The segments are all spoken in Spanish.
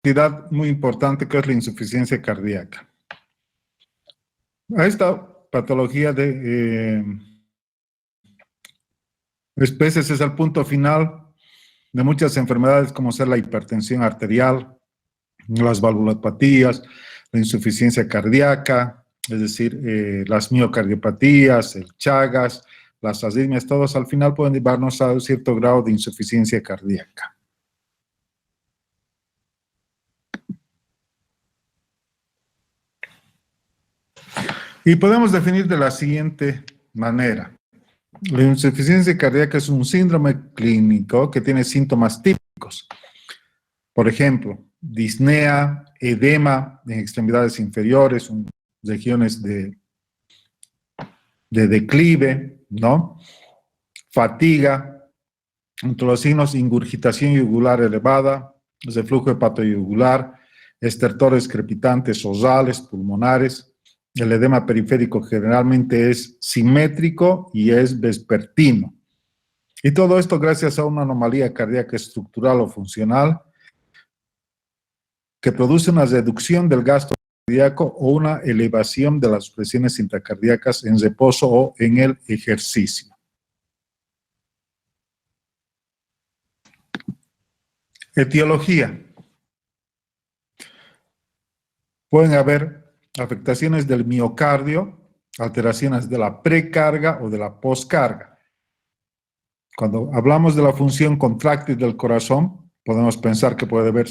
entidad muy importante que es la insuficiencia cardíaca. A esta patología de especies es el punto final de muchas enfermedades como ser la hipertensión arterial, las valvulopatías, la insuficiencia cardíaca, es decir, las miocardiopatías, el Chagas, las arritmias, todos al final pueden llevarnos a un cierto grado de insuficiencia cardíaca. Y podemos definir de la siguiente manera. La insuficiencia cardíaca es un síndrome clínico que tiene síntomas típicos. Por ejemplo, disnea, edema en extremidades inferiores, regiones de declive, ¿no? Fatiga, entre los signos ingurgitación yugular elevada, reflujo hepatoyugular, estertores crepitantes osales, pulmonares. El edema periférico generalmente es simétrico y es vespertino. Y todo esto gracias a una anomalía cardíaca estructural o funcional que produce una reducción del gasto cardíaco o una elevación de las presiones intracardíacas en reposo o en el ejercicio. Etiología. Pueden haber afectaciones del miocardio, alteraciones de la precarga o de la poscarga. Cuando hablamos de la función contráctil del corazón, podemos pensar que puede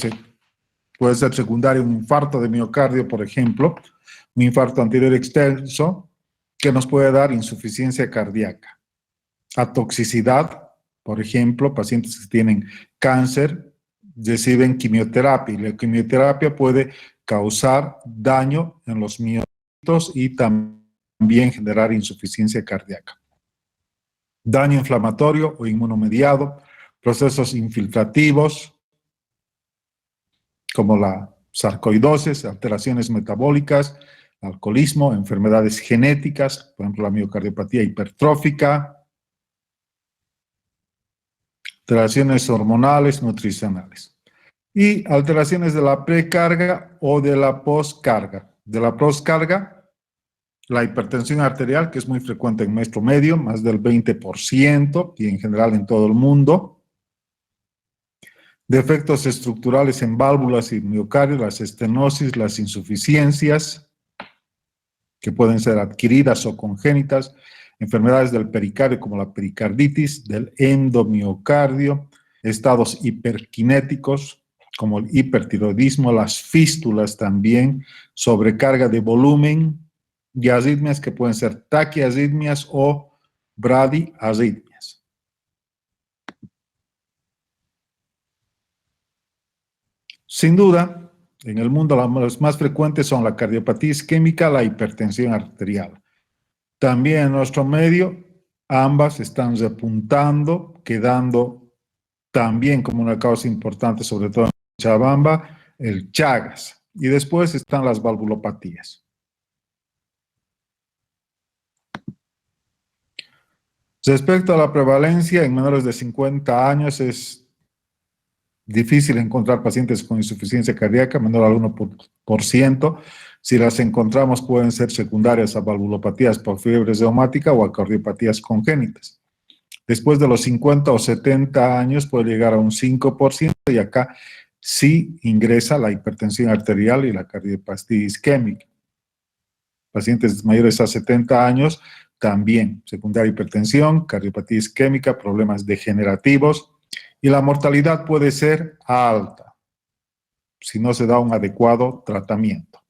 ser secundario un infarto de miocardio, por ejemplo, un infarto anterior extenso, que nos puede dar insuficiencia cardíaca. Atoxicidad, por ejemplo, pacientes que tienen cáncer reciben quimioterapia y la quimioterapia puede causar daño en los miocitos y también generar insuficiencia cardíaca. Daño inflamatorio o inmunomediado, procesos infiltrativos como la sarcoidosis, alteraciones metabólicas, alcoholismo, enfermedades genéticas, por ejemplo la miocardiopatía hipertrófica, alteraciones hormonales, nutricionales. Y alteraciones de la precarga o de la poscarga. De la poscarga, la hipertensión arterial, que es muy frecuente en nuestro medio, más del 20%, y en general en todo el mundo. Defectos estructurales en válvulas y miocardio, las estenosis, las insuficiencias, que pueden ser adquiridas o congénitas, enfermedades del pericardio como la pericarditis, del endomiocardio, estados hiperkinéticos como el hipertiroidismo, las fístulas también, sobrecarga de volumen y arritmias que pueden ser taquiarritmias o bradiarritmias. Sin duda, en el mundo las más frecuentes son la cardiopatía isquémica, la hipertensión arterial. También en nuestro medio, ambas están repuntando, quedando también como una causa importante, sobre todo en Cochabamba, el Chagas. Y después están las valvulopatías. Respecto a la prevalencia, en menores de 50 años es difícil encontrar pacientes con insuficiencia cardíaca, menor al 1%. Si las encontramos pueden ser secundarias a valvulopatías por fiebre reumática o a cardiopatías congénitas. Después de los 50 o 70 años puede llegar a un 5% y acá sí ingresa la hipertensión arterial y la cardiopatía isquémica. Pacientes mayores a 70 años también, secundaria hipertensión, cardiopatía isquémica, problemas degenerativos y la mortalidad puede ser alta si no se da un adecuado tratamiento.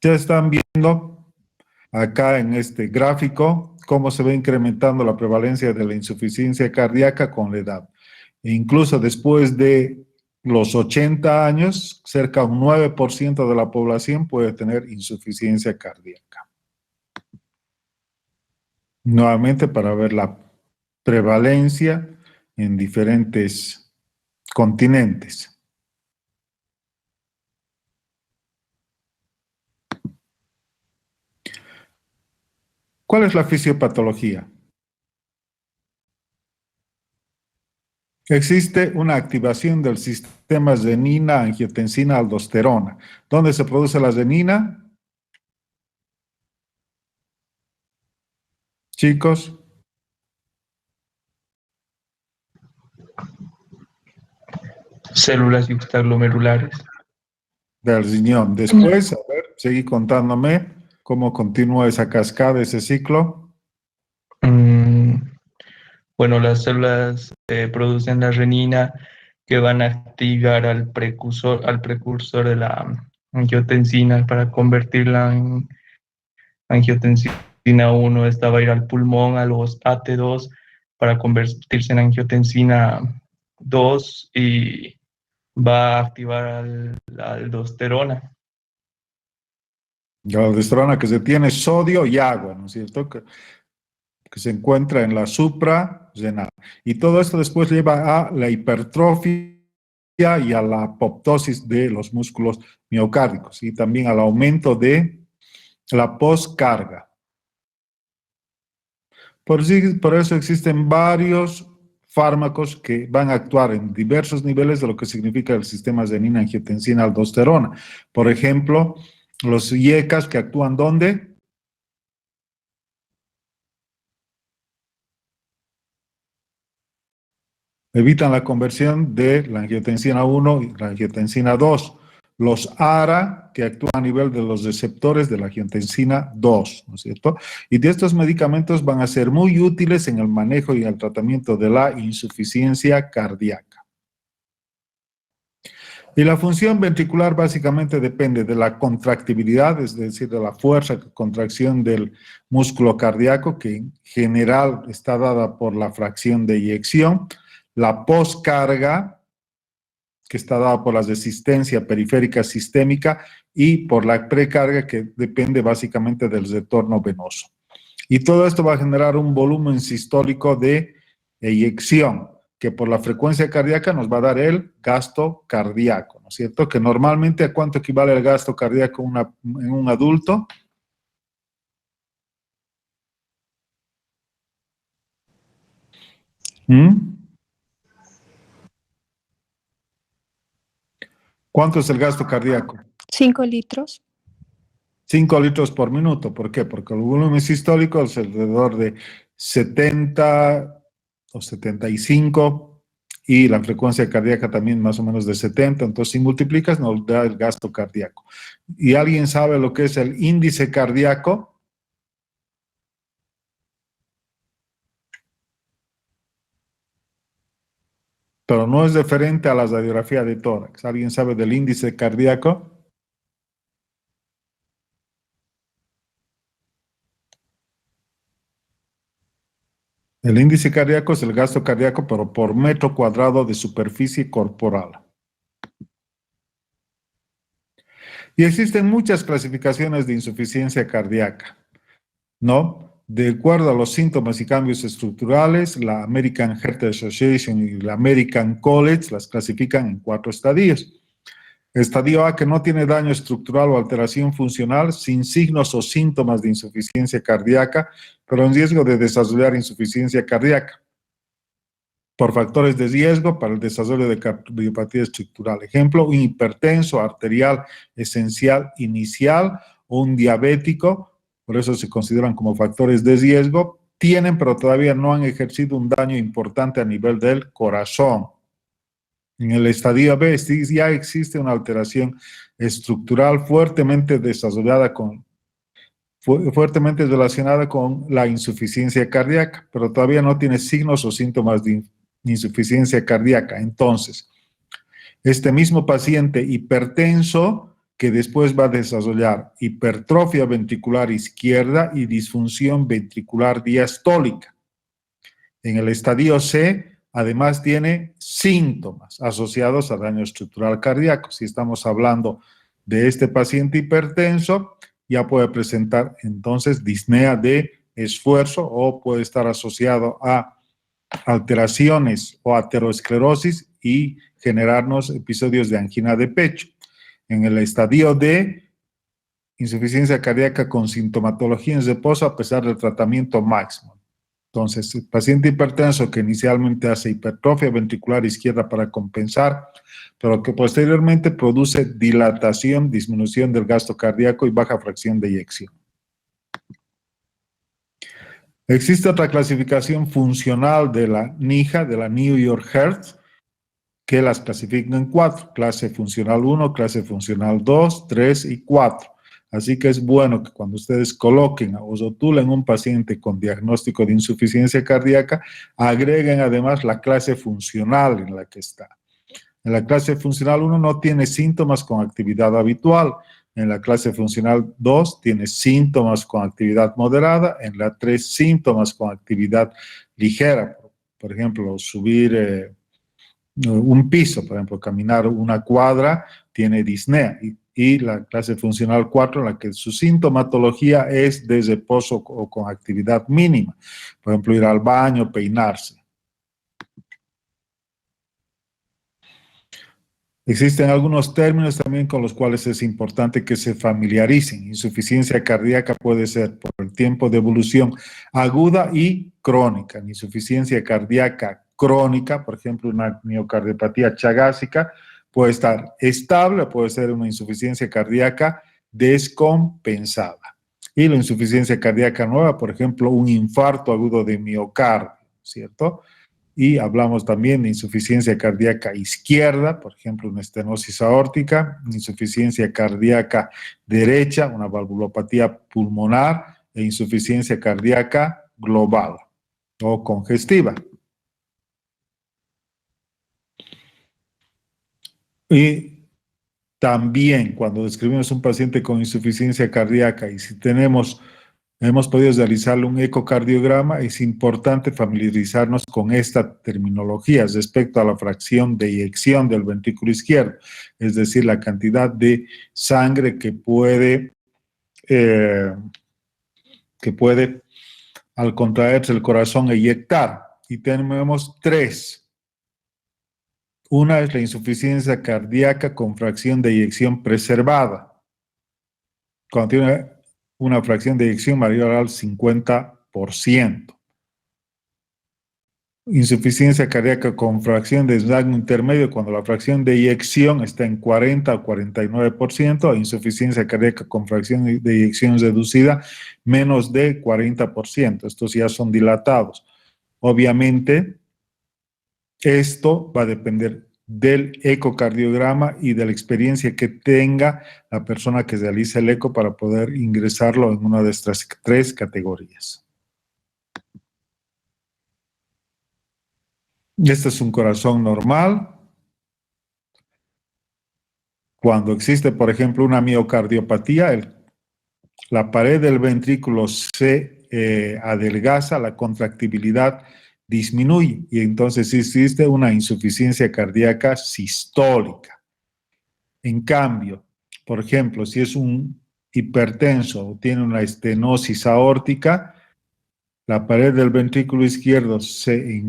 Ya están viendo acá en este gráfico cómo se va incrementando la prevalencia de la insuficiencia cardíaca con la edad. E incluso después de los 80 años, cerca de un 9% de la población puede tener insuficiencia cardíaca. Nuevamente para ver la prevalencia en diferentes continentes. ¿Cuál es la fisiopatología? Existe una activación del sistema renina, angiotensina, aldosterona. ¿Dónde se produce la renina? Chicos, Células yuxtaglomerulares. del riñón. Después, a ver, seguí contándome cómo continúa esa cascada, ese ciclo. Mm, bueno, las células producen la renina que van a activar al precursor de la angiotensina para convertirla en angiotensina 1. Esta va a ir al pulmón, a los AT2, para convertirse en angiotensina 2 y va a activar la aldosterona. La aldosterona que se tiene sodio y agua, ¿no es cierto? Que se encuentra en la suprarrenal. Y todo esto después lleva a la hipertrofia y a la apoptosis de los músculos miocárdicos y también al aumento de la poscarga. Por eso existen varios fármacos que van a actuar en diversos niveles de lo que significa el sistema renina, angiotensina, aldosterona. Por ejemplo, los IECAs que actúan ¿dónde? Evitan la conversión de la angiotensina 1 y la angiotensina 2. Los ARA, que actúan a nivel de los receptores de la angiotensina 2, ¿no es cierto? Y de estos medicamentos van a ser muy útiles en el manejo y el tratamiento de la insuficiencia cardíaca. Y la función ventricular básicamente depende de la contractibilidad, es decir, de la fuerza, contracción del músculo cardíaco, que en general está dada por la fracción de eyección, la poscarga, que está dada por la resistencia periférica sistémica, y por la precarga, que depende básicamente del retorno venoso. Y todo esto va a generar un volumen sistólico de eyección, que por la frecuencia cardíaca nos va a dar el gasto cardíaco, ¿no es cierto? Que normalmente, ¿a cuánto equivale el gasto cardíaco en un adulto? ¿Cuánto es el gasto cardíaco? 5 litros. 5 litros por minuto. ¿Por qué? Porque el volumen sistólico es alrededor de 70 o 75 y la frecuencia cardíaca también más o menos de 70. Entonces, si multiplicas, nos da el gasto cardíaco. ¿Y alguien sabe lo que es el índice cardíaco? Pero no es referente a la radiografía de tórax. ¿Alguien sabe del índice cardíaco? El índice cardíaco es el gasto cardíaco, pero por metro cuadrado de superficie corporal. Y existen muchas clasificaciones de insuficiencia cardíaca, ¿no? De acuerdo a los síntomas y cambios estructurales, la American Heart Association y la American College las clasifican en 4 estadios. Estadio A, que no tiene daño estructural o alteración funcional, sin signos o síntomas de insuficiencia cardíaca, pero en riesgo de desarrollar insuficiencia cardíaca por factores de riesgo para el desarrollo de cardiopatía estructural. Ejemplo, un hipertenso arterial esencial inicial o un diabético, por eso se consideran como factores de riesgo, tienen pero todavía no han ejercido un daño importante a nivel del corazón. En el estadio B ya existe una alteración estructural fuertemente desarrollada fuertemente relacionada con la insuficiencia cardíaca, pero todavía no tiene signos o síntomas de insuficiencia cardíaca. Entonces, este mismo paciente hipertenso que después va a desarrollar hipertrofia ventricular izquierda y disfunción ventricular diastólica. En el estadio C, además tiene síntomas asociados a daño estructural cardíaco. Si estamos hablando de este paciente hipertenso, ya puede presentar entonces disnea de esfuerzo o puede estar asociado a alteraciones o aterosclerosis y generarnos episodios de angina de pecho. En el estadio D, insuficiencia cardíaca con sintomatología en reposo a pesar del tratamiento máximo. Entonces, el paciente hipertenso que inicialmente hace hipertrofia ventricular izquierda para compensar, pero que posteriormente produce dilatación, disminución del gasto cardíaco y baja fracción de eyección. Existe otra clasificación funcional de la NIHA, de la New York Heart, que las clasifican en 4, clase funcional 1, clase funcional 2, 3 y 4. Así que es bueno que cuando ustedes coloquen o rotulen un paciente con diagnóstico de insuficiencia cardíaca, agreguen además la clase funcional en la que está. En la clase funcional 1 no tiene síntomas con actividad habitual. En la clase funcional 2 tiene síntomas con actividad moderada. En la 3 síntomas con actividad ligera. Por ejemplo, subir un piso, por ejemplo, caminar una cuadra tiene disnea. Y la clase funcional 4, en la que su sintomatología es de reposo o con actividad mínima. Por ejemplo, ir al baño, peinarse. Existen algunos términos también con los cuales es importante que se familiaricen. Insuficiencia cardíaca puede ser por el tiempo de evolución aguda y crónica. Insuficiencia cardíaca crónica, por ejemplo, una miocardiopatía chagásica, puede estar estable, puede ser una insuficiencia cardíaca descompensada. Y la insuficiencia cardíaca nueva, por ejemplo, un infarto agudo de miocardio, ¿cierto? Y hablamos también de insuficiencia cardíaca izquierda, por ejemplo, una estenosis aórtica, insuficiencia cardíaca derecha, una valvulopatía pulmonar e insuficiencia cardíaca global o congestiva. Y también cuando describimos un paciente con insuficiencia cardíaca y si hemos podido realizarle un ecocardiograma, es importante familiarizarnos con esta terminología respecto a la fracción de eyección del ventrículo izquierdo, es decir, la cantidad de sangre que puede al contraerse el corazón eyectar. Y tenemos 3. Una es la insuficiencia cardíaca con fracción de eyección preservada. Cuando tiene una fracción de eyección mayor al 50%. Insuficiencia cardíaca con fracción de diafragma intermedio cuando la fracción de eyección está en 40 o 49%, insuficiencia cardíaca con fracción de eyección reducida menos de 40%. Estos ya son dilatados. Obviamente, esto va a depender del ecocardiograma y de la experiencia que tenga la persona que realiza el eco para poder ingresarlo en una de estas 3 categorías. Este es un corazón normal. Cuando existe, por ejemplo, una miocardiopatía, la pared del ventrículo se adelgaza, la contractibilidad disminuye y entonces existe una insuficiencia cardíaca sistólica. En cambio, por ejemplo, si es un hipertenso o tiene una estenosis aórtica, la pared del ventrículo izquierdo se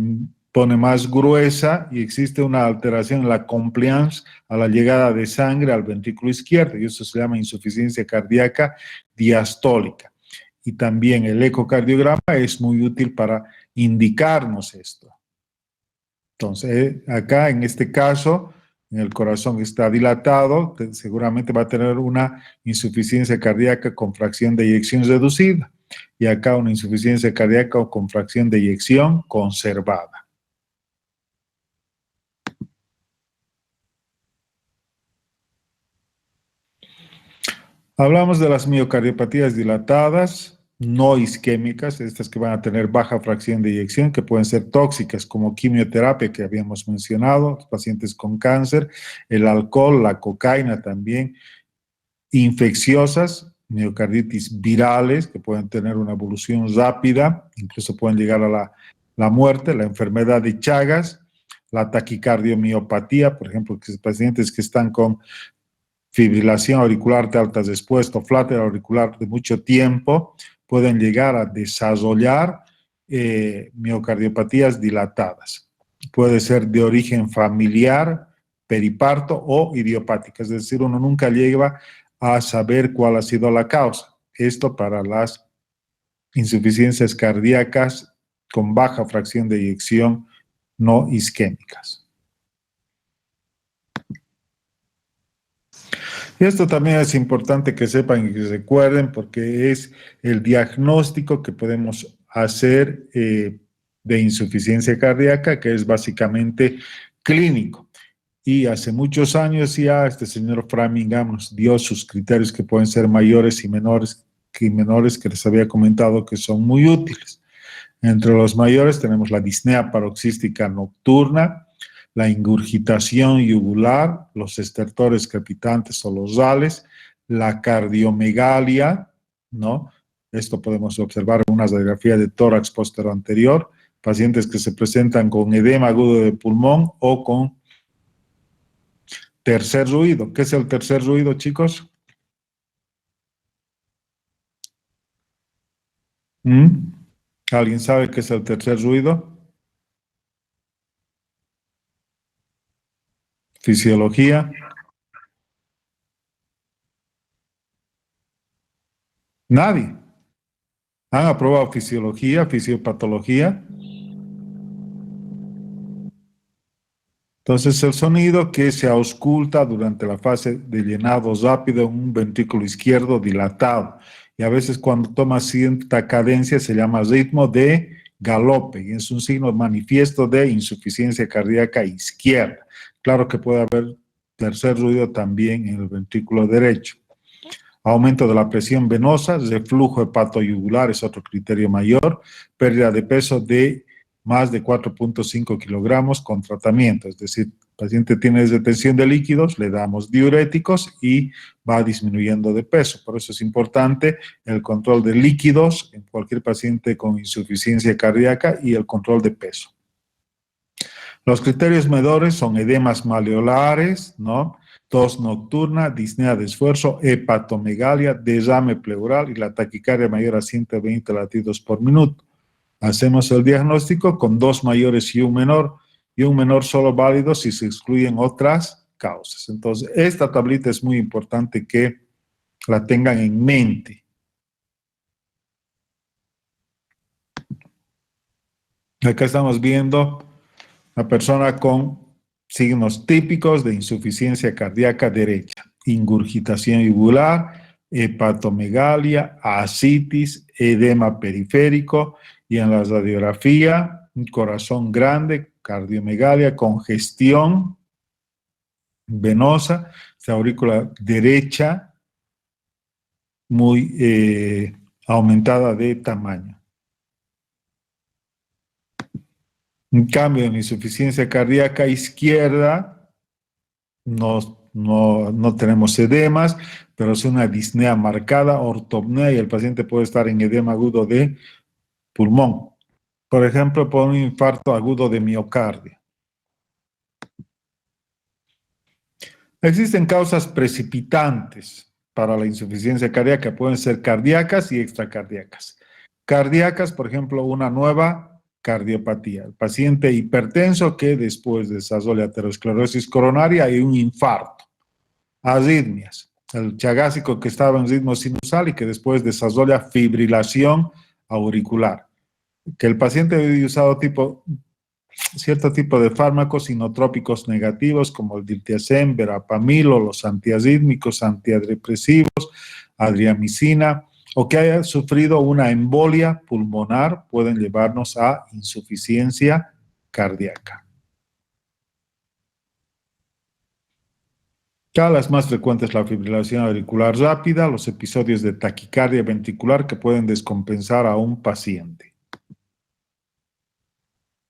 pone más gruesa y existe una alteración en la compliance a la llegada de sangre al ventrículo izquierdo y eso se llama insuficiencia cardíaca diastólica. Y también el ecocardiograma es muy útil para indicarnos esto. Entonces, acá en este caso, el corazón está dilatado, seguramente va a tener una insuficiencia cardíaca con fracción de eyección reducida. Y acá una insuficiencia cardíaca con fracción de eyección conservada. Hablamos de las miocardiopatías dilatadas, no isquémicas, estas que van a tener baja fracción de eyección, que pueden ser tóxicas, como quimioterapia que habíamos mencionado, los pacientes con cáncer, el alcohol, la cocaína también, infecciosas, miocarditis virales, que pueden tener una evolución rápida, incluso pueden llegar a la muerte, la enfermedad de Chagas, la taquicardiomiopatía, por ejemplo, que pacientes que están con fibrilación auricular de alta respuesta o flutter auricular de mucho tiempo, pueden llegar a desarrollar miocardiopatías dilatadas. Puede ser de origen familiar, periparto o idiopática, es decir, uno nunca llega a saber cuál ha sido la causa. Esto para las insuficiencias cardíacas con baja fracción de eyección no isquémicas. Y esto también es importante que sepan y que recuerden porque es el diagnóstico que podemos hacer de insuficiencia cardíaca, que es básicamente clínico. Y hace muchos años ya este señor Framingham nos dio sus criterios que pueden ser mayores y menores que les había comentado que son muy útiles. Entre los mayores tenemos la disnea paroxística nocturna, la ingurgitación yugular, los estertores crepitantes o los rales, la cardiomegalia, ¿no? Esto podemos observar en una radiografía de tórax posterior anterior, pacientes que se presentan con edema agudo de pulmón o con tercer ruido. ¿Qué es el tercer ruido, chicos? ¿Alguien sabe qué es el tercer ruido? Fisiología. Nadie. ¿Han aprobado fisiología, fisiopatología? Entonces, el sonido que se ausculta durante la fase de llenado rápido en un ventrículo izquierdo dilatado. Y a veces cuando toma cierta cadencia se llama ritmo de galope y es un signo manifiesto de insuficiencia cardíaca izquierda. Claro que puede haber tercer ruido también en el ventrículo derecho. Aumento de la presión venosa, reflujo hepatoyugular es otro criterio mayor, pérdida de peso de más de 4.5 kilogramos con tratamiento, es decir, el paciente tiene retención de líquidos, le damos diuréticos y va disminuyendo de peso. Por eso es importante el control de líquidos en cualquier paciente con insuficiencia cardíaca y el control de peso. Los criterios medidores son edemas maleolares, ¿no? Tos nocturna, disnea de esfuerzo, hepatomegalia, derrame pleural y la taquicardia mayor a 120 latidos por minuto. Hacemos el diagnóstico con 2 mayores y un menor solo válido si se excluyen otras causas. Entonces, esta tablita es muy importante que la tengan en mente. Acá estamos viendo la persona con signos típicos de insuficiencia cardíaca derecha, ingurgitación yugular, hepatomegalia, ascitis, edema periférico y en la radiografía, un corazón grande, cardiomegalia, congestión venosa, esta aurícula derecha muy aumentada de tamaño. En cambio, en la insuficiencia cardíaca izquierda no tenemos edemas, pero es una disnea marcada, ortopnea, y el paciente puede estar en edema agudo de pulmón. Por ejemplo, por un infarto agudo de miocardio. Existen causas precipitantes para la insuficiencia cardíaca, pueden ser cardíacas y extracardíacas. Cardíacas, por ejemplo, una nueva cardiopatía. El paciente hipertenso que después desarrolla aterosclerosis coronaria y un infarto. Arritmias. El chagásico que estaba en ritmo sinusal y que después desarrolla fibrilación auricular. Que el paciente había usado cierto tipo de fármacos inotrópicos negativos como el diltiazem, verapamil o los antiarrítmicos, antidepresivos, adriamicina, o que haya sufrido una embolia pulmonar, pueden llevarnos a insuficiencia cardíaca. Ya las más frecuentes, la fibrilación auricular rápida, los episodios de taquicardia ventricular que pueden descompensar a un paciente.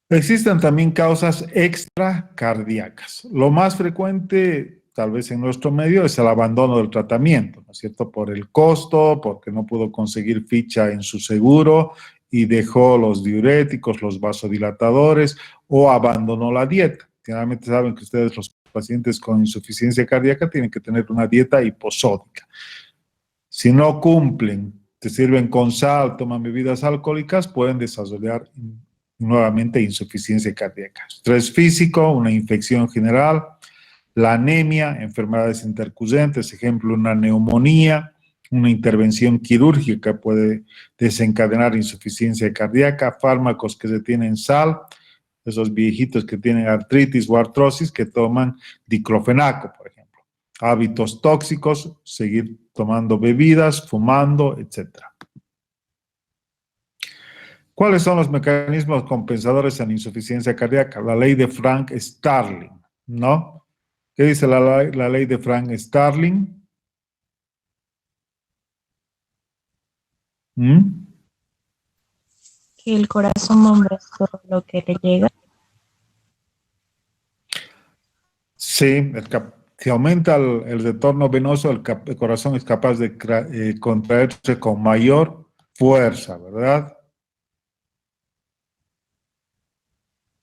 Existen también causas extracardíacas. Lo más frecuente, tal vez en nuestro medio, es el abandono del tratamiento, ¿no es cierto? Por el costo, porque no pudo conseguir ficha en su seguro y dejó los diuréticos, los vasodilatadores o abandonó la dieta. Generalmente saben que ustedes, los pacientes con insuficiencia cardíaca, tienen que tener una dieta hiposódica. Si no cumplen, te sirven con sal, toman bebidas alcohólicas, pueden desarrollar nuevamente insuficiencia cardíaca. Estrés físico, una infección general, la anemia, enfermedades intercurrentes, ejemplo, una neumonía, Una intervención quirúrgica puede desencadenar insuficiencia cardíaca, fármacos que se tienen sal, esos viejitos que tienen artritis o artrosis que toman diclofenaco, por ejemplo. Hábitos tóxicos, seguir tomando bebidas, fumando, etc. ¿Cuáles son los mecanismos compensadores en insuficiencia cardíaca? La ley de Frank-Starling, ¿no? ¿Qué dice la ley de Frank-Starling? Que el corazón bomba todo lo que le llega. Sí, si aumenta el retorno venoso, el corazón es capaz de contraerse con mayor fuerza, ¿verdad?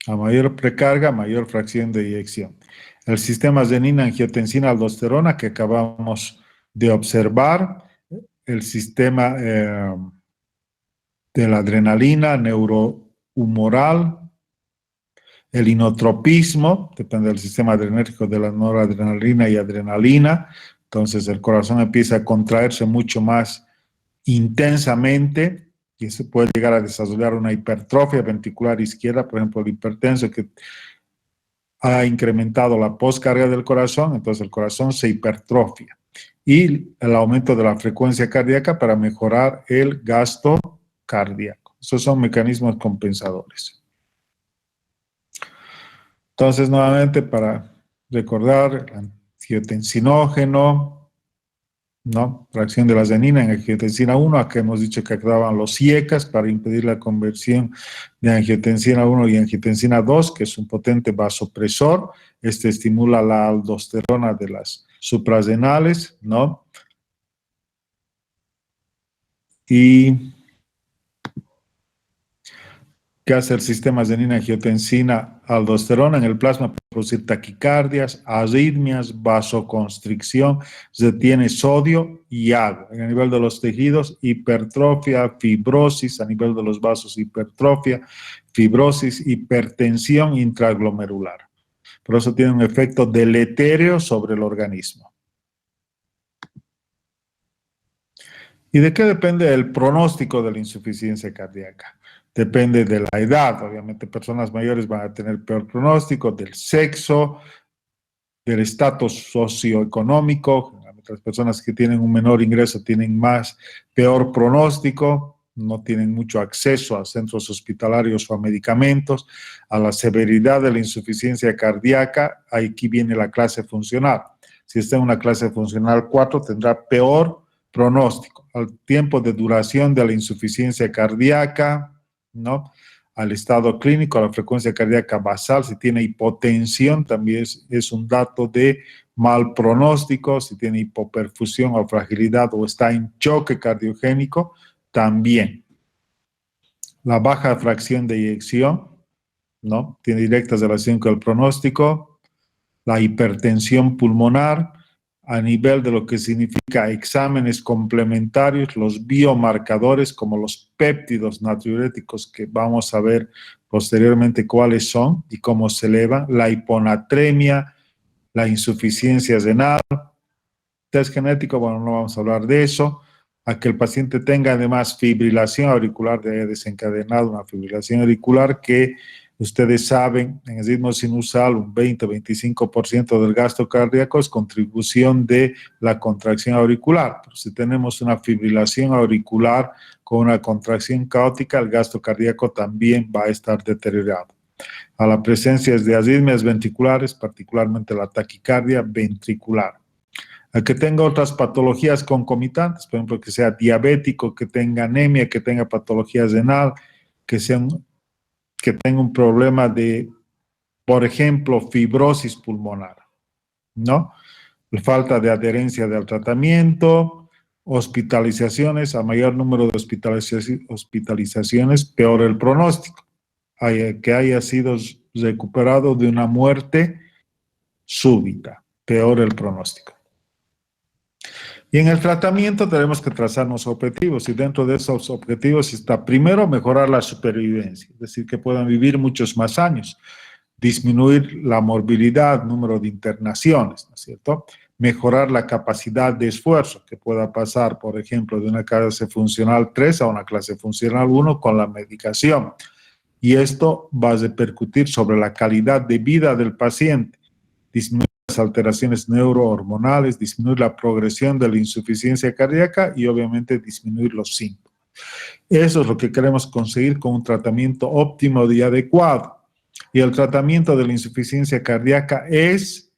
A mayor precarga, mayor fracción de eyección. El sistema renina-angiotensina-aldosterona que acabamos de observar, el sistema de la adrenalina neurohumoral, el inotropismo, depende del sistema adrenérgico de la noradrenalina y adrenalina, entonces el corazón empieza a contraerse mucho más intensamente y se puede llegar a desarrollar una hipertrofia ventricular izquierda, por ejemplo, el hipertenso que ha incrementado la poscarga del corazón, entonces el corazón se hipertrofia. Y el aumento de la frecuencia cardíaca para mejorar el gasto cardíaco. Esos son mecanismos compensadores. Entonces, nuevamente, para recordar, el angiotensinógeno, ¿no? Fracción de la renina en angiotensina 1, acá hemos dicho que actúan los IECAS para impedir la conversión de angiotensina 1 y angiotensina 2, que es un potente vasopresor. Este estimula la aldosterona de las suprarrenales, ¿no? Y ¿qué hace el sistema renina-angiotensina-aldosterona en el plasma? Para producir taquicardias, arritmias, vasoconstricción, retiene sodio y agua. A nivel de los tejidos, hipertrofia, fibrosis, a nivel de los vasos, hipertrofia, fibrosis, hipertensión intraglomerular. Por eso tiene un efecto deleterio sobre el organismo. ¿Y de qué depende el pronóstico de la insuficiencia cardíaca? Depende de la edad, obviamente personas mayores van a tener peor pronóstico, del sexo, del estatus socioeconómico. Las personas que tienen un menor ingreso tienen peor pronóstico, no tienen mucho acceso a centros hospitalarios o a medicamentos, a la severidad de la insuficiencia cardíaca. Aquí viene la clase funcional. Si está en una clase funcional 4, tendrá peor pronóstico. Al tiempo de duración de la insuficiencia cardíaca, ¿no? Al estado clínico, a la frecuencia cardíaca basal, si tiene hipotensión, también es un dato de mal pronóstico, si tiene hipoperfusión o fragilidad o está en choque cardiogénico, también. La baja fracción de eyección, ¿no? Tiene directa relación con el pronóstico. La hipertensión pulmonar, a nivel de lo que significa exámenes complementarios, los biomarcadores como los péptidos natriuréticos que vamos a ver posteriormente cuáles son y cómo se elevan, la hiponatremia, la insuficiencia renal, test genético, bueno, no vamos a hablar de eso, a que el paciente tenga además fibrilación auricular, de haber desencadenado una fibrilación auricular que ustedes saben, en el ritmo sinusal, un 20-25% del gasto cardíaco es contribución de la contracción auricular. Pero si tenemos una fibrilación auricular con una contracción caótica, el gasto cardíaco también va a estar deteriorado. A la presencia de arritmias ventriculares, particularmente la taquicardia ventricular. A que tenga otras patologías concomitantes, por ejemplo, que sea diabético, que tenga anemia, que tenga patología renal, que tenga un problema de, por ejemplo, fibrosis pulmonar, ¿no? La falta de adherencia al tratamiento, hospitalizaciones, a mayor número de hospitalizaciones, peor el pronóstico. Que haya sido recuperado de una muerte súbita, peor el pronóstico. Y en el tratamiento tenemos que trazarnos objetivos, y dentro de esos objetivos está primero mejorar la supervivencia, es decir, que puedan vivir muchos más años, disminuir la morbilidad, número de internaciones, ¿no es cierto? mejorar la capacidad de esfuerzo, que pueda pasar, por ejemplo, de una clase funcional 3 a una clase funcional 1 con la medicación. Y esto va a repercutir sobre la calidad de vida del paciente, disminuir las alteraciones neurohormonales, disminuir la progresión de la insuficiencia cardíaca y obviamente disminuir los síntomas. Eso es lo que queremos conseguir con un tratamiento óptimo y adecuado. Y el tratamiento de la insuficiencia cardíaca es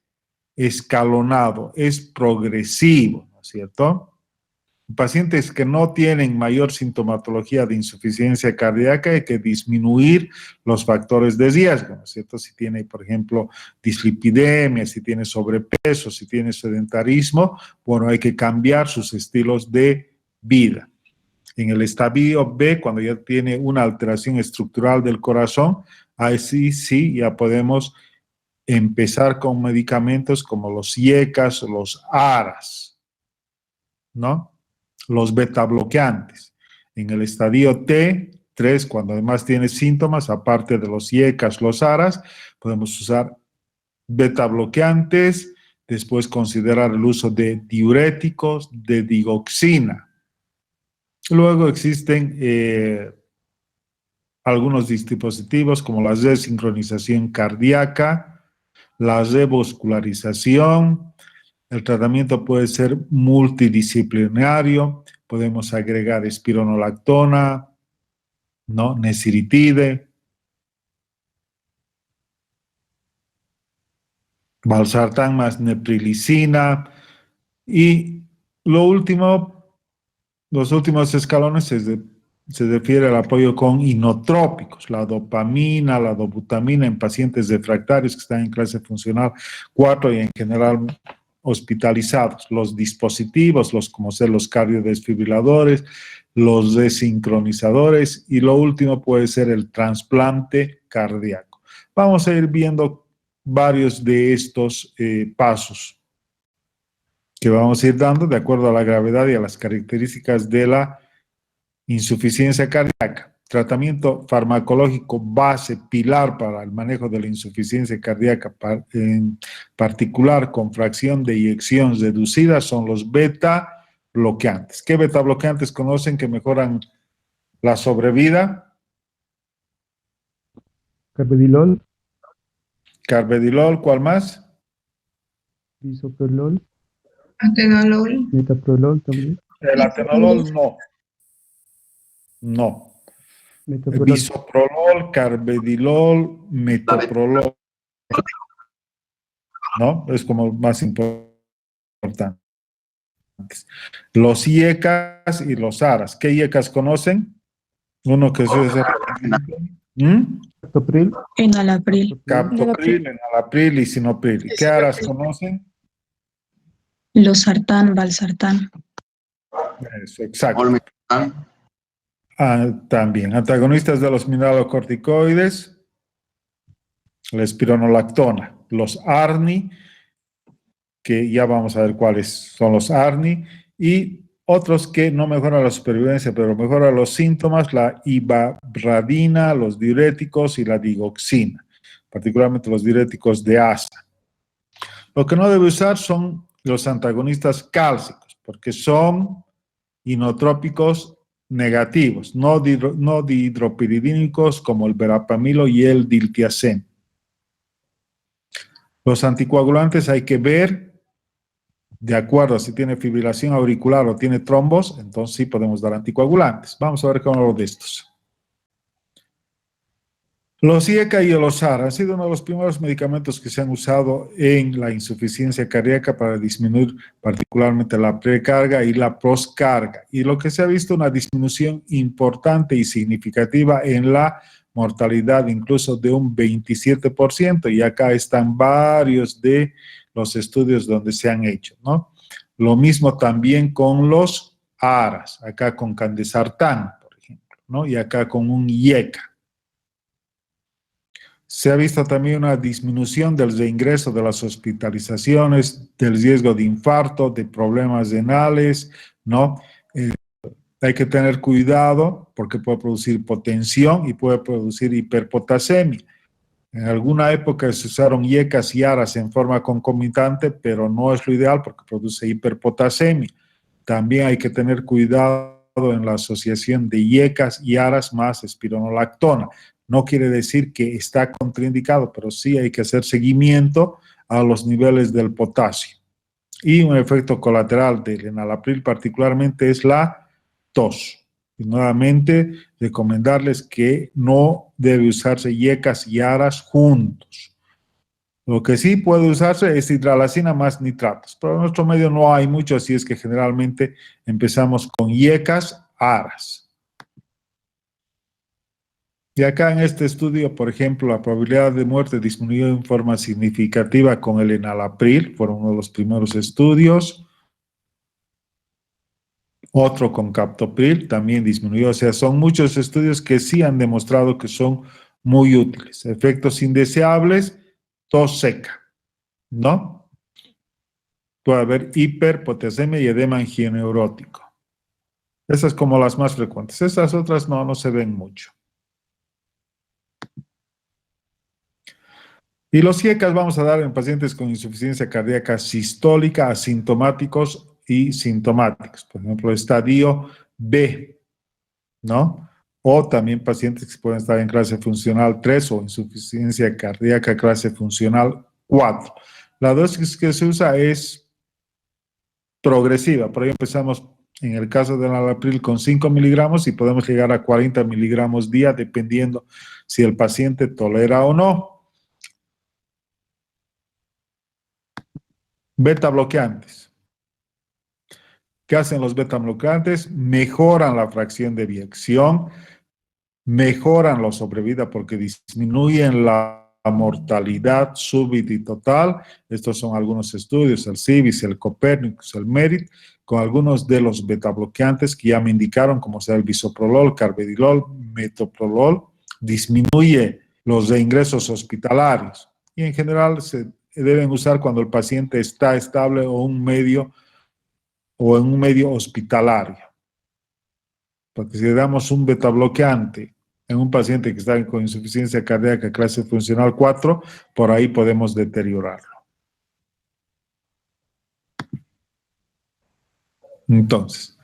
escalonado, es progresivo, ¿no es cierto? Pacientes que no tienen mayor sintomatología de insuficiencia cardíaca hay que disminuir los factores de riesgo, ¿no es cierto? Si tiene, por ejemplo, dislipidemia, si tiene sobrepeso, si tiene sedentarismo, bueno, hay que cambiar sus estilos de vida. En el estadio B, cuando ya tiene una alteración estructural del corazón, ahí sí ya podemos empezar con medicamentos como los IECAS, los ARAS, ¿no? Los beta bloqueantes. En el estadio T3, cuando además tiene síntomas, aparte de los IECAS, los ARAS, podemos usar beta bloqueantes, después considerar el uso de diuréticos, de digoxina. Luego existen algunos dispositivos como la resincronización cardíaca, la revascularización. El tratamiento puede ser multidisciplinario, podemos agregar espironolactona, ¿no? Nesiritide, valsartán más neprilicina y lo último, los últimos escalones se refiere al apoyo con inotrópicos, la dopamina, la dobutamina en pacientes refractarios que están en clase funcional 4 y en general hospitalizados, los dispositivos, como ser los cardiodesfibriladores, los desincronizadores y lo último puede ser el trasplante cardíaco. Vamos a ir viendo varios de estos pasos que vamos a ir dando de acuerdo a la gravedad y a las características de la insuficiencia cardíaca. Tratamiento farmacológico base, pilar para el manejo de la insuficiencia cardíaca, en particular con fracción de eyección reducida, son los beta bloqueantes. ¿Qué beta bloqueantes conocen que mejoran la sobrevida? Carvedilol, Carvedilol, ¿cuál más? bisoprolol, Atenolol. metaprolol también, El atenolol no. No. metaprolol. Bisoprolol, carvedilol, metoprolol. ¿No? Es como más importante. Los IECAS y los ARAS. ¿Qué IECAS conocen? Uno que se usa. Captopril, Enalapril. Captopril, enalapril y sinopril. ¿Qué ARAS conocen? Losartán, valsartán. Eso, exacto. También, antagonistas de los mineralocorticoides, la espironolactona, los ARNI, que ya vamos a ver cuáles son los ARNI, y otros que no mejoran la supervivencia, pero mejoran los síntomas, la ibabradina, los diuréticos y la digoxina, particularmente los diuréticos de asa. Lo que no debe usar son los antagonistas cálcicos, porque son inotrópicos negativos, no dihidropiridínicos como el verapamilo y el diltiazem. Los anticoagulantes hay que ver, de acuerdo a si tiene fibrilación auricular o tiene trombos, entonces sí podemos dar anticoagulantes. Vamos a ver cada uno de estos. Los IECA y los ARA han sido uno de los primeros medicamentos que se han usado en la insuficiencia cardíaca para disminuir particularmente la precarga y la poscarga. Y lo que se ha visto una disminución importante y significativa en la mortalidad, incluso de un 27%, y acá están varios de los estudios donde se han hecho, ¿no? Lo mismo también con los ARAS, acá con candesartán, por ejemplo, ¿no? Y acá con un IECA. Se ha visto también una disminución del reingreso de las hospitalizaciones, del riesgo de infarto, de problemas renales, ¿no? Hay que tener cuidado porque puede producir hipotensión y puede producir hiperpotasemia. En alguna época se usaron IECAS y ARAS en forma concomitante, pero no es lo ideal porque produce hiperpotasemia. También hay que tener cuidado en la asociación de IECAS y ARAS más espironolactona. No quiere decir que está contraindicado, pero sí hay que hacer seguimiento a los niveles del potasio. Y un efecto colateral del enalapril particularmente es la tos. Y nuevamente, recomendarles que no debe usarse IECAS y ARAS juntos. Lo que sí puede usarse es hidralazina más nitratos, pero en nuestro medio no hay mucho, así es que generalmente empezamos con IECAS, ARAS. Y acá en este estudio, por ejemplo, la probabilidad de muerte disminuyó en forma significativa con el enalapril, fue uno de los primeros estudios. Otro con captopril también disminuyó. O sea, son muchos estudios que sí han demostrado que son muy útiles. Efectos indeseables, tos seca, ¿no? Puede haber hiperpotasemia y edema angineurótico. Esas como las más frecuentes. Esas otras no se ven mucho. Y los IECAS vamos a dar en pacientes con insuficiencia cardíaca sistólica, asintomáticos y sintomáticos. Por ejemplo, estadio B, ¿no? O también pacientes que pueden estar en clase funcional 3 o insuficiencia cardíaca clase funcional 4. La dosis que se usa es progresiva. Por ahí empezamos en el caso del enalapril con 5 miligramos y podemos llegar a 40 miligramos día dependiendo si el paciente tolera o no. Beta bloqueantes. ¿Qué hacen los beta bloqueantes? Mejoran la fracción de eyección, mejoran la sobrevida porque disminuyen la mortalidad súbita y total. Estos son algunos estudios, el CIVIS, el Copernicus, el MERIT, con algunos de los beta bloqueantes que ya me indicaron, como sea el bisoprolol, carvedilol, metoprolol, disminuye los reingresos hospitalarios y en general se deben usar cuando el paciente está estable o en un medio hospitalario. Porque si le damos un beta bloqueante en un paciente que está con insuficiencia cardíaca clase funcional 4, por ahí podemos deteriorarlo. Entonces,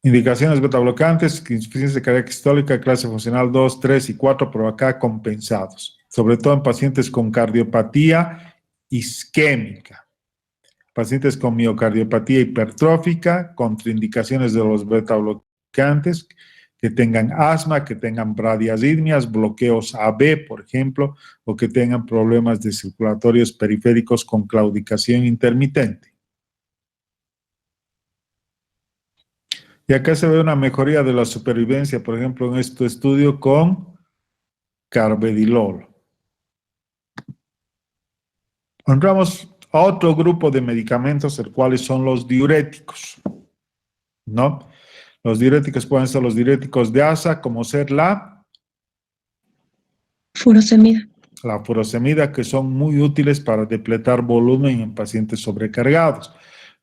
indicaciones beta bloqueantes, insuficiencia cardíaca sistólica clase funcional 2, 3 y 4, pero acá compensados. Sobre todo en pacientes con cardiopatía isquémica. Pacientes con miocardiopatía hipertrófica, contraindicaciones de los beta bloqueantes, que tengan asma, que tengan bradiarritmias, bloqueos AB, por ejemplo, o que tengan problemas de circulatorios periféricos con claudicación intermitente. Y acá se ve una mejoría de la supervivencia, por ejemplo, en este estudio con carvedilol. Entramos a otro grupo de medicamentos, el cual son los diuréticos, ¿no? Los diuréticos pueden ser los diuréticos de asa, como ser la Furosemida. furosemida, que son muy útiles para depletar volumen en pacientes sobrecargados.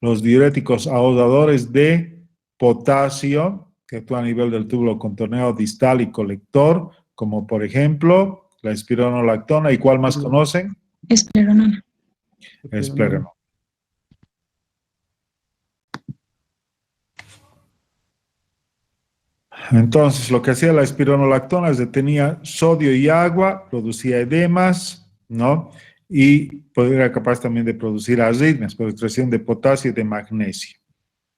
Los diuréticos ahoggadores de potasio, que actúan a nivel del túbulo contorneado distal y colector, como por ejemplo la espironolactona. ¿Y cuál más conocen? Espleronona. Esplérenlo. Entonces, lo que hacía la espironolactona es detenía sodio y agua, producía edemas, ¿no? Y era capaz también de producir arritmias por extracción de potasio y de magnesio.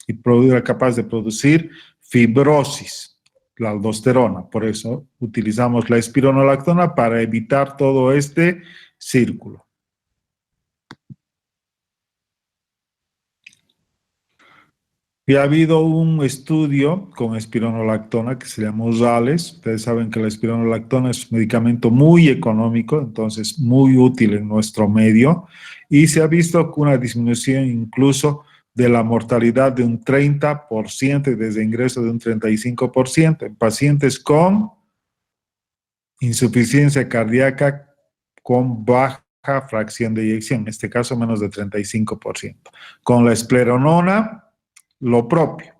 Y era capaz de producir fibrosis, la aldosterona. Por eso utilizamos la espironolactona para evitar todo este círculo. Y ha habido un estudio con espironolactona que se llama RALES. Ustedes saben que la espironolactona es un medicamento muy económico, entonces muy útil en nuestro medio. Y se ha visto una disminución incluso de la mortalidad de un 30% y desde ingreso de un 35% en pacientes con insuficiencia cardíaca con baja fracción de eyección, en este caso menos de 35%. Con la espleronona, lo propio,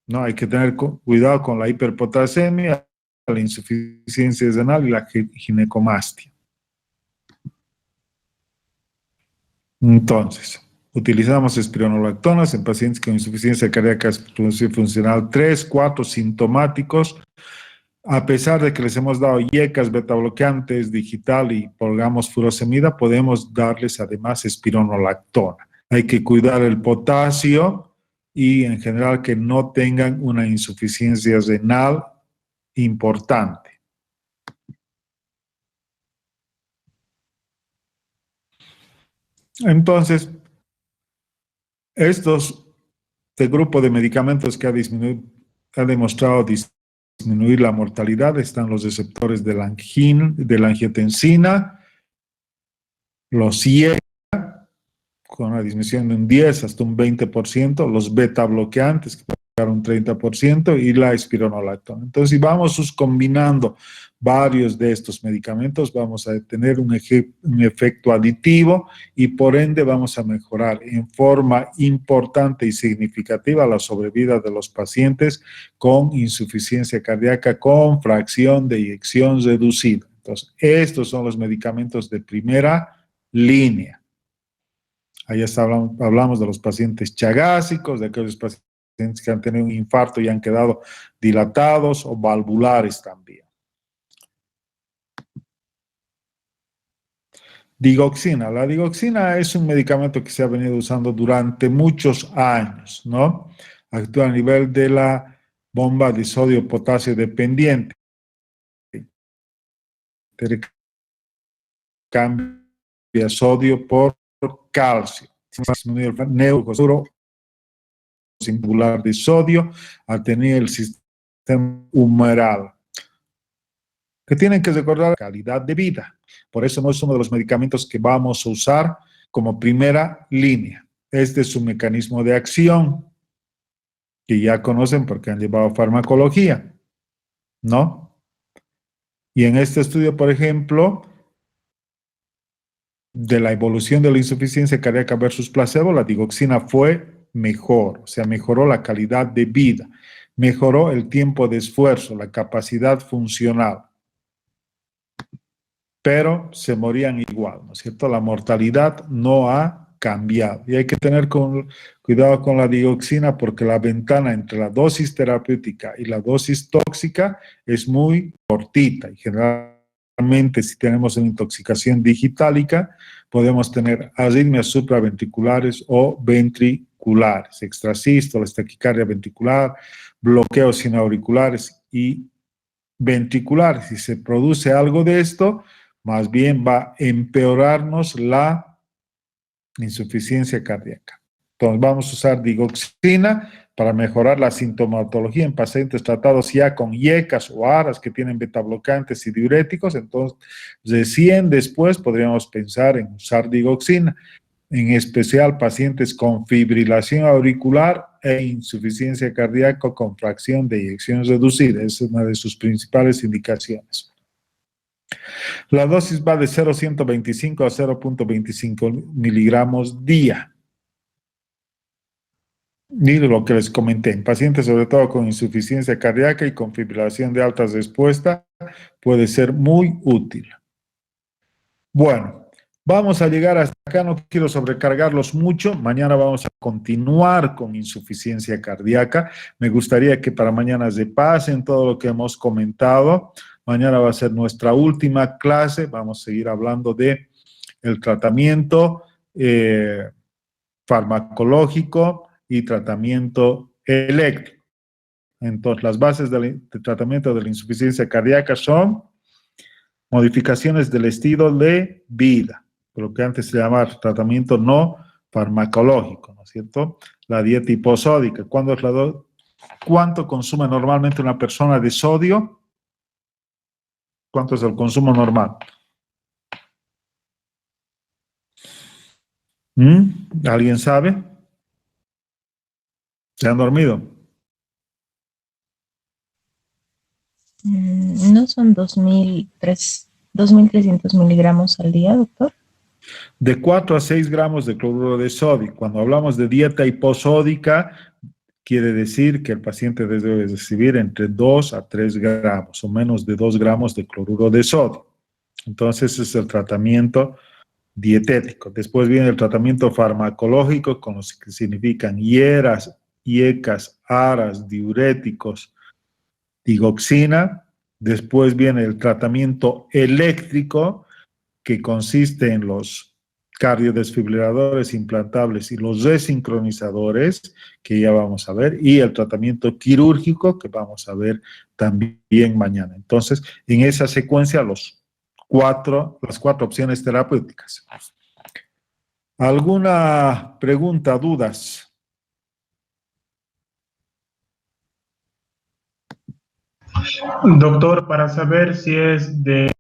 ¿no? Hay que tener cuidado con la hiperpotasemia, la insuficiencia renal y la ginecomastia. Entonces, utilizamos espironolactonas en pacientes con insuficiencia cardíaca funcional 3, 4 sintomáticos. A pesar de que les hemos dado IECAS, betabloqueantes, digital y pongamos furosemida, podemos darles además espironolactona. Hay que cuidar el potasio y en general que no tengan una insuficiencia renal importante. Entonces, este grupo de medicamentos que ha demostrado disminuir la mortalidad están los receptores de la angiotensina, los IECA, con una disminución de un 10 hasta un 20%, los beta bloqueantes, que pueden llegar a un 30%, y la espironolactona. Entonces, si vamos combinando varios de estos medicamentos, vamos a tener un efecto aditivo y por ende vamos a mejorar en forma importante y significativa la sobrevida de los pacientes con insuficiencia cardíaca con fracción de eyección reducida. Entonces, estos son los medicamentos de primera línea. Ahí hablamos de los pacientes chagásicos, de aquellos pacientes que han tenido un infarto y han quedado dilatados o valvulares también. Digoxina. La digoxina es un medicamento que se ha venido usando durante muchos años, ¿no? Actúa a nivel de la bomba de sodio-potasio dependiente. Cambia sodio por calcio. Disminuye el neurocosuro singular de sodio a tener el sistema humoral. Que tienen que recordar la calidad de vida. Por eso no es uno de los medicamentos que vamos a usar como primera línea. Este es su mecanismo de acción, que ya conocen porque han llevado farmacología, ¿no? Y en este estudio, por ejemplo, de la evolución de la insuficiencia cardíaca versus placebo, la digoxina fue mejor, o sea, mejoró la calidad de vida, mejoró el tiempo de esfuerzo, la capacidad funcional. Pero se morían igual, ¿no es cierto? La mortalidad no ha cambiado. Y hay que tener cuidado con la digoxina porque la ventana entre la dosis terapéutica y la dosis tóxica es muy cortita. Y generalmente, si tenemos una intoxicación digitálica, podemos tener arritmias supraventriculares o ventriculares, extrasístoles, taquicardia ventricular, bloqueos sinauriculares y ventriculares. Si se produce algo de esto, más bien va a empeorarnos la insuficiencia cardíaca. Entonces vamos a usar digoxina para mejorar la sintomatología en pacientes tratados ya con IECAS o ARAS que tienen betabloqueantes y diuréticos. Entonces, recién después podríamos pensar en usar digoxina, en especial pacientes con fibrilación auricular e insuficiencia cardíaca con fracción de eyección reducida. Esa es una de sus principales indicaciones. La dosis va de 0,125 a 0,25 miligramos día. Y lo que les comenté, en pacientes sobre todo con insuficiencia cardíaca y con fibrilación de alta respuesta, puede ser muy útil. Bueno, vamos a llegar hasta acá, no quiero sobrecargarlos mucho. Mañana vamos a continuar con insuficiencia cardíaca. Me gustaría que para mañana repasen todo lo que hemos comentado. Mañana va a ser nuestra última clase. Vamos a seguir hablando de el tratamiento farmacológico y tratamiento eléctrico. Entonces, las bases del tratamiento de la insuficiencia cardíaca son modificaciones del estilo de vida, lo que antes se llamaba tratamiento no farmacológico, ¿no es cierto? La dieta hiposódica. ¿Cuánto consume normalmente una persona de sodio? ¿Cuánto es el consumo normal? ¿Alguien sabe? ¿Se han dormido? ¿No son 2.300 miligramos al día, doctor? De 4 a 6 gramos de cloruro de sodio. Cuando hablamos de dieta hiposódica, quiere decir que el paciente debe recibir entre 2 a 3 gramos o menos de 2 gramos de cloruro de sodio. Entonces, ese es el tratamiento dietético. Después viene el tratamiento farmacológico, con los que significan hieras, IECAS, ARAS, diuréticos, digoxina. Después viene el tratamiento eléctrico, que consiste en los cardiodesfibriladores implantables y los resincronizadores, que ya vamos a ver, y el tratamiento quirúrgico, que vamos a ver también mañana. Entonces, en esa secuencia, las cuatro opciones terapéuticas. ¿Alguna pregunta, dudas? Doctor, para saber si es de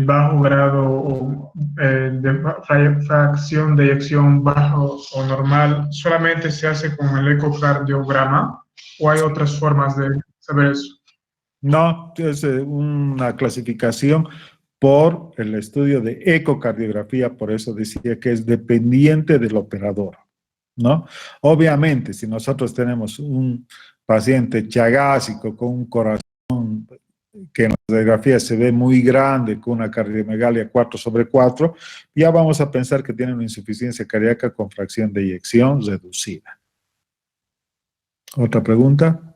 bajo grado o fracción de eyección bajo o normal, ¿solamente se hace con el ecocardiograma o hay otras formas de saber eso? No, es una clasificación por el estudio de ecocardiografía, por eso decía que es dependiente del operador, ¿no? Obviamente, si nosotros tenemos un paciente chagásico con un corazón que en la radiografía se ve muy grande, con una cardiomegalia 4/4, ya vamos a pensar que tiene una insuficiencia cardíaca con fracción de eyección reducida. ¿Otra pregunta?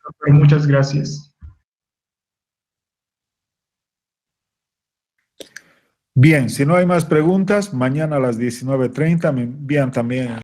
Doctor, muchas gracias. Bien, si no hay más preguntas, mañana a las 19:30 me envían también